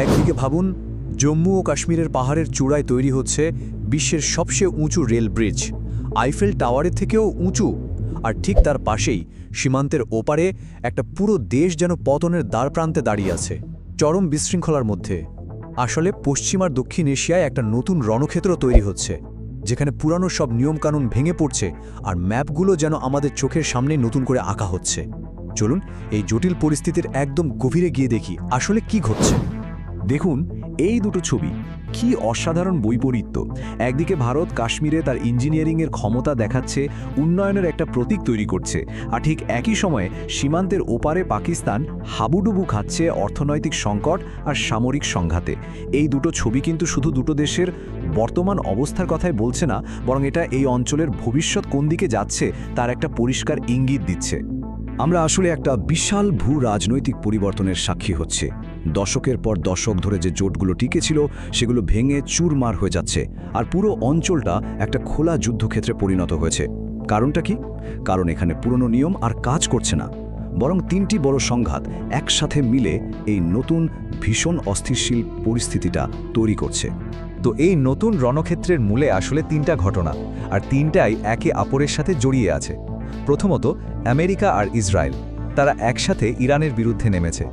একদিকে ভাবুন, জম্মু ও কাশ্মীরের পাহাড়ের চূড়ায় তৈরি হচ্ছে বিশ্বের সবচেয়ে উঁচু রেল ব্রিজ, আইফেল টাওয়ারের থেকেও উঁচু। আর ঠিক তার পাশেই সীমান্তের ওপারে একটা পুরো দেশ যেন পতনের দ্বারপ্রান্তে দাঁড়িয়ে আছে, চরম বিশৃঙ্খলার মধ্যে। আসলে পশ্চিম আর দক্ষিণ এশিয়ায় একটা নতুন রণক্ষেত্র তৈরি হচ্ছে, যেখানে পুরানো সব নিয়মকানুন ভেঙে পড়ছে আর ম্যাপগুলো যেন আমাদের চোখের সামনে নতুন করে আঁকা হচ্ছে। চলুন এই জটিল পরিস্থিতির একদম গভীরে গিয়ে দেখি আসলে কি ঘটছে। দেখুন এই দুটো ছবি, কি অসাধারণ বৈপরীত্য। একদিকে ভারত কাশ্মীরে তার ইঞ্জিনিয়ারিংয়ের ক্ষমতা দেখাচ্ছে, উন্নয়নের একটা প্রতীক তৈরি করছে, আর ঠিক একই সময়ে সীমান্তের ওপারে পাকিস্তান হাবুডুবু খাচ্ছে অর্থনৈতিক সংকট আর সামরিক সংঘাতে। এই দুটো ছবি কিন্তু শুধু দুটো দেশের বর্তমান অবস্থার কথাই বলছে না, বরং এটা এই অঞ্চলের ভবিষ্যৎ কোন দিকে যাচ্ছে তার একটা পরিষ্কার ইঙ্গিত দিচ্ছে। আমরা আসলে একটা বিশাল ভূ রাজনৈতিক পরিবর্তনের সাক্ষী হচ্ছে। দশকের পর দশক ধরে যে জোটগুলো টিকেছিল সেগুলো ভেঙে চুরমার হয়ে যাচ্ছে, আর পুরো অঞ্চলটা একটা খোলা যুদ্ধক্ষেত্রে পরিণত হয়েছে। কারণটা কি? কারণ এখানে পুরনো নিয়ম আর কাজ করছে না, বরং তিনটি বড় সংঘাত একসাথে মিলে এই নতুন ভীষণ অস্থিতিশীল পরিস্থিতিটা তৈরি করছে। তো এই নতুন রণক্ষেত্রের মূলে আসলে তিনটা ঘটনা, আর তিনটাই একে অপরের সাথে জড়িয়ে আছে। প্রথমত, আমেরিকা আর ইসরায়েল, তারা একসাথে ইরানের বিরুদ্ধে নেমেছে।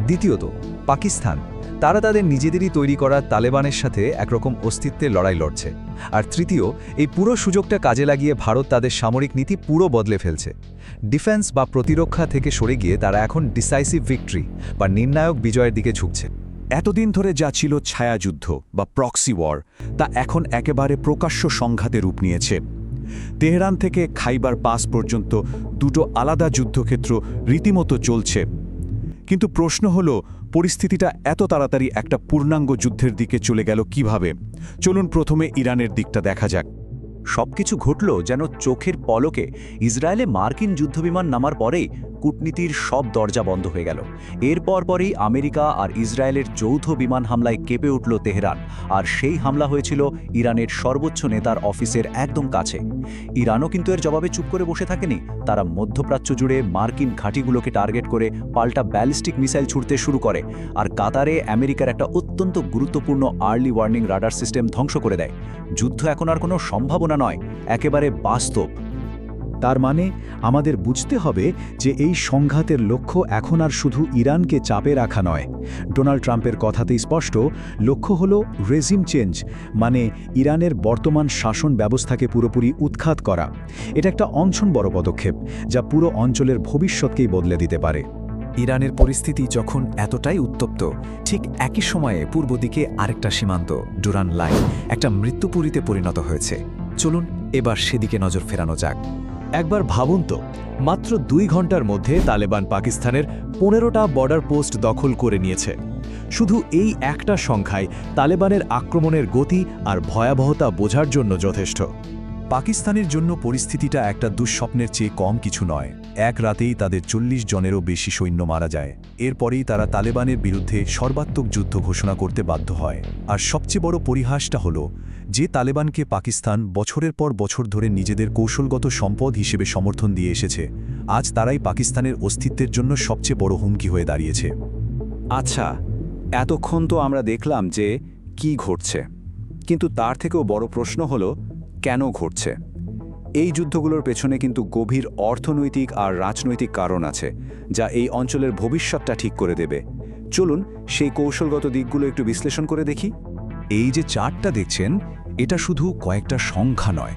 দ্বিতীয়ত, পাকিস্তান, তারা তাদের নিজেদেরই তৈরি করা তালেবানের সাথে একরকম অস্তিত্বের লড়াই লড়ছে। আর তৃতীয়, এই পুরো সুযোগটা কাজে লাগিয়ে ভারত তাদের সামরিক নীতি পুরো বদলে ফেলছে। ডিফেন্স বা প্রতিরক্ষা থেকে সরে গিয়ে তারা এখন ডিসাইসিভ ভিক্টরি বা নির্ণায়ক বিজয়ের দিকে ঝুঁকছে। এতদিন ধরে যা ছিল ছায়াযুদ্ধ বা প্রক্সি ওয়ার, তা এখন একেবারে প্রকাশ্য সংঘাতে রূপ নিয়েছে। তেহরান থেকে খাইবার পাস পর্যন্ত দুটো আলাদা যুদ্ধক্ষেত্র রীতিমতো চলছে। কিন্তু প্রশ্ন হলো, পরিস্থিতিটা এত তাড়াতাড়ি একটা পূর্ণাঙ্গ যুদ্ধের দিকে চলে গেল কিভাবে? চলুন প্রথমে ইরানের দিকটা দেখা যাক। সবকিছু ঘটল যেন চোখের পলকে। ইসরায়েলে মার্কিন যুদ্ধবিমান নামার পরেই কূটনীতির সব দরজা বন্ধ হয়ে গেল। এরপর পরেই আমেরিকা আর ইসরায়েলের যৌথ বিমান হামলায় কেঁপে উঠল তেহরান, আর সেই হামলা হয়েছিল ইরানের সর্বোচ্চ নেতার অফিসের একদম কাছে। ইরানও কিন্তু এর জবাবে চুপ করে বসে থাকেনি। তারা মধ্যপ্রাচ্য জুড়ে মার্কিন ঘাঁটিগুলোকে টার্গেট করে পাল্টা ব্যালিস্টিক মিসাইল ছুড়তে শুরু করে, আর কাতারে আমেরিকার একটা অত্যন্ত গুরুত্বপূর্ণ আর্লি ওয়ার্নিং রাডার সিস্টেম ধ্বংস করে দেয়। যুদ্ধ এখন আর কোনো সম্ভাবনা নয়, একেবারে বাস্তব। তার মানে আমাদের বুঝতে হবে যে এই সংঘাতের লক্ষ্য এখন আর শুধু ইরানকে চাপে রাখা নয়। ডোনাল্ড ট্রাম্পের কথাতেই স্পষ্ট, লক্ষ্য হলো রেজিম চেঞ্জ, মানে ইরানের বর্তমান শাসন ব্যবস্থাকে পুরোপুরি উৎখাত করা। এটা একটা অনশন বড় পদক্ষেপ, যা পুরো অঞ্চলের ভবিষ্যৎকেই বদলে দিতে পারে। ইরানের পরিস্থিতি যখন এতটাই উত্তপ্ত, ঠিক একই সময়ে পূর্ব দিকে আরেকটা সীমান্ত, ডুরান লাইন, একটা মৃত্যুপুরীতে পরিণত হয়েছে। চলুন এবার সেদিকে নজর ফেরানো যাক। একবার ভাবুন তো, মাত্র 2 ঘন্টার মধ্যে তালেবান পাকিস্তানের 15টা বর্ডার পোস্ট দখল করে নিয়েছে। শুধু এই একটা সংখ্যায় তালেবানের আক্রমণের গতি আর ভয়াবহতা বোঝার জন্য যথেষ্ট। পাকিস্তানের জন্য পরিস্থিতিটা একটা দুঃস্বপ্নের চেয়ে কম কিছু নয়। এক রাতেই তাদের 40 জনেরও বেশি সৈন্য মারা যায়। এরপরেই তারা তালেবানের বিরুদ্ধে সর্বাত্মক যুদ্ধ ঘোষণা করতে বাধ্য হয়। আর সবচেয়ে বড় পরিহাসটা হলো, যে তালেবানকে পাকিস্তান বছরের পর বছর ধরে নিজেদের কৌশলগত সম্পদ হিসেবে সমর্থন দিয়ে এসেছে, আজ তারাই পাকিস্তানের অস্তিত্বের জন্য সবচেয়ে বড় হুমকি হয়ে দাঁড়িয়েছে। আচ্ছা, এতক্ষণ তো আমরা দেখলাম যে কি ঘটছে, কিন্তু তার থেকেও বড় প্রশ্ন হলো কেন ঘটছে। এই যুদ্ধগুলোর পেছনে কিন্তু গভীর অর্থনৈতিক আর রাজনৈতিক কারণ আছে, যা এই অঞ্চলের ভবিষ্যৎটা ঠিক করে দেবে। চলুন সেই কৌশলগত দিকগুলো একটু বিশ্লেষণ করে দেখি। এই যে চার্টটা দেখছেন, এটা শুধু কয়েকটা সংখ্যা নয়,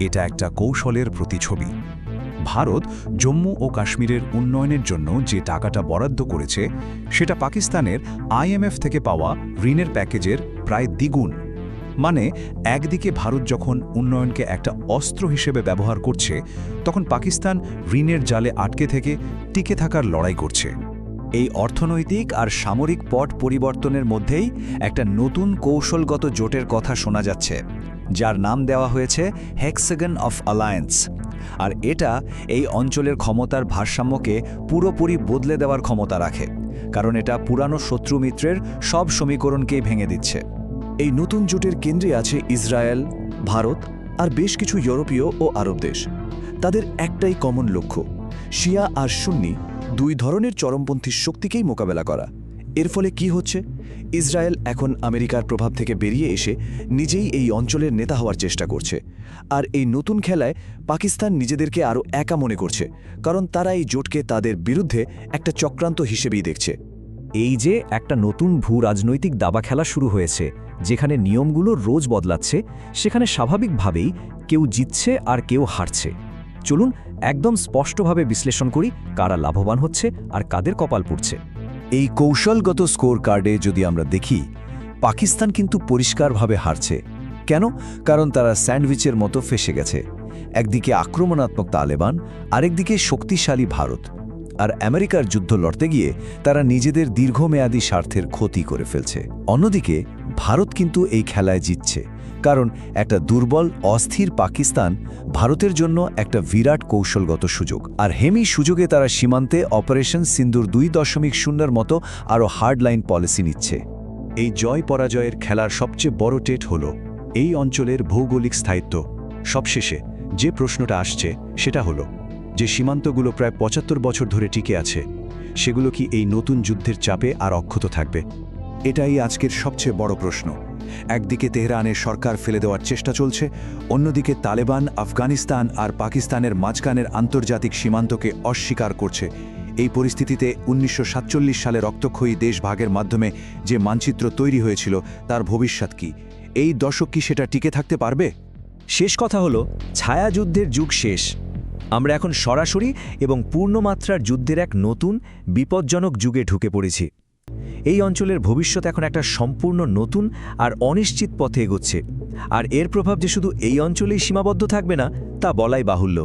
এটা একটা কৌশলের প্রতিছবি। ভারত জম্মু ও কাশ্মীরের উন্নয়নের জন্য যে টাকাটা বরাদ্দ করেছে, সেটা পাকিস্তানের আইএমএফ থেকে পাওয়া ঋণের প্যাকেজের প্রায় দ্বিগুণ। মানে একদিকে ভারত যখন উন্নয়নকে একটা অস্ত্র হিসেবে ব্যবহার করছে, তখন পাকিস্তান ঋণের জালে আটকে থেকে টিকে থাকার লড়াই করছে। এই অর্থনৈতিক আর সামরিক পট পরিবর্তনের মধ্যেই একটা নতুন কৌশলগত জোটের কথা শোনা যাচ্ছে, যার নাম দেওয়া হয়েছে হেক্সাগন অফ অ্যালায়েন্স। আর এটা এই অঞ্চলের ক্ষমতার ভারসাম্যকে পুরোপুরি বদলে দেওয়ার ক্ষমতা রাখে, কারণ এটা পুরানো শত্রু মিত্রের সব সমীকরণকেই ভেঙে দিচ্ছে। এই নতুন জোটের কেন্দ্রে আছে ইসরায়েল, ভারত আর বেশ কিছু ইউরোপীয় ও আরব দেশ। তাদের একটাই কমন লক্ষ্য, শিয়া আর সুন্নি দুই ধরনের চরমপন্থী শক্তিকেই মোকাবেলা করা। এর ফলে কি হচ্ছে? ইসরায়েল এখন আমেরিকার প্রভাব থেকে বেরিয়ে এসে নিজেই এই অঞ্চলের নেতা হওয়ার চেষ্টা করছে। আর এই নতুন খেলায় পাকিস্তান নিজেদেরকে আরও একা মনে করছে, কারণ তারা এই জোটকে তাদের বিরুদ্ধে একটা চক্রান্ত হিসেবেই দেখছে। এই যে একটা নতুন ভূ রাজনৈতিক দাবা খেলা শুরু হয়েছে, যেখানে নিয়মগুলো রোজ বদলাচ্ছে, সেখানে স্বাভাবিকভাবেই কেউ জিতছে আর কেউ হারছে। চলুন একদম স্পষ্টভাবে বিশ্লেষণ করি কারা লাভবান হচ্ছে আর কাদের কপাল পুড়ছে। এই কৌশলগত স্কোর কার্ডে যদি আমরা দেখি, পাকিস্তান কিন্তু পরিষ্কারভাবে হারছে। কেন? কারণ তারা স্যান্ডউইচের মতো ফেসে গেছে। একদিকে আক্রমণাত্মক তালেবান, আরেকদিকে শক্তিশালী ভারত। আর আমেরিকার যুদ্ধ লড়তে গিয়ে তারা নিজেদের দীর্ঘমেয়াদী স্বার্থের ক্ষতি করে ফেলছে। অন্যদিকে ভারত কিন্তু এই খেলায় জিতছে, কারণ একটা দুর্বল অস্থির পাকিস্তান ভারতের জন্য একটা বিরাট কৌশলগত সুযোগ। আর হেমি সুযোগে তারা সীমান্তে অপারেশন সিন্দুর 2.0 মতো আরও হার্ডলাইন পলিসি নিচ্ছে। এই জয় পরাজয়ের খেলার সবচেয়ে বড় টেট হল এই অঞ্চলের ভৌগোলিক স্থায়িত্ব। সবশেষে যে প্রশ্নটা আসছে সেটা হলো, যে সীমান্তগুলো প্রায় 75 বছর ধরে টিকে আছে, সেগুলো কি এই নতুন যুদ্ধের চাপে আর অক্ষত থাকবে? এটাই আজকের সবচেয়ে বড় প্রশ্ন। একদিকে তেহরানের সরকার ফেলে দেওয়ার চেষ্টা চলছে, অন্যদিকে তালেবান আফগানিস্তান আর পাকিস্তানের মাঝখানের আন্তর্জাতিক সীমান্তকে অস্বীকার করছে। এই পরিস্থিতিতে 1947 সালে রক্তক্ষয়ী দেশ ভাগের মাধ্যমে যে মানচিত্র তৈরি হয়েছিল, তার ভবিষ্যৎ কি? এই দশক কি সেটা টিকে থাকতে পারবে? শেষ কথা হলো, ছায়াযুদ্ধের যুগ শেষ। আমরা এখন সরাসরি এবং পূর্ণমাত্রার যুদ্ধের এক নতুন বিপজ্জনক যুগে ঢুকে পড়েছি। এই অঞ্চলের ভবিষ্যৎ এখন একটা সম্পূর্ণ নতুন আর অনিশ্চিত পথে এগোচ্ছে। আর এর প্রভাব যে শুধু এই অঞ্চলেই সীমাবদ্ধ থাকবে না, তা বলাই বাহুল্য।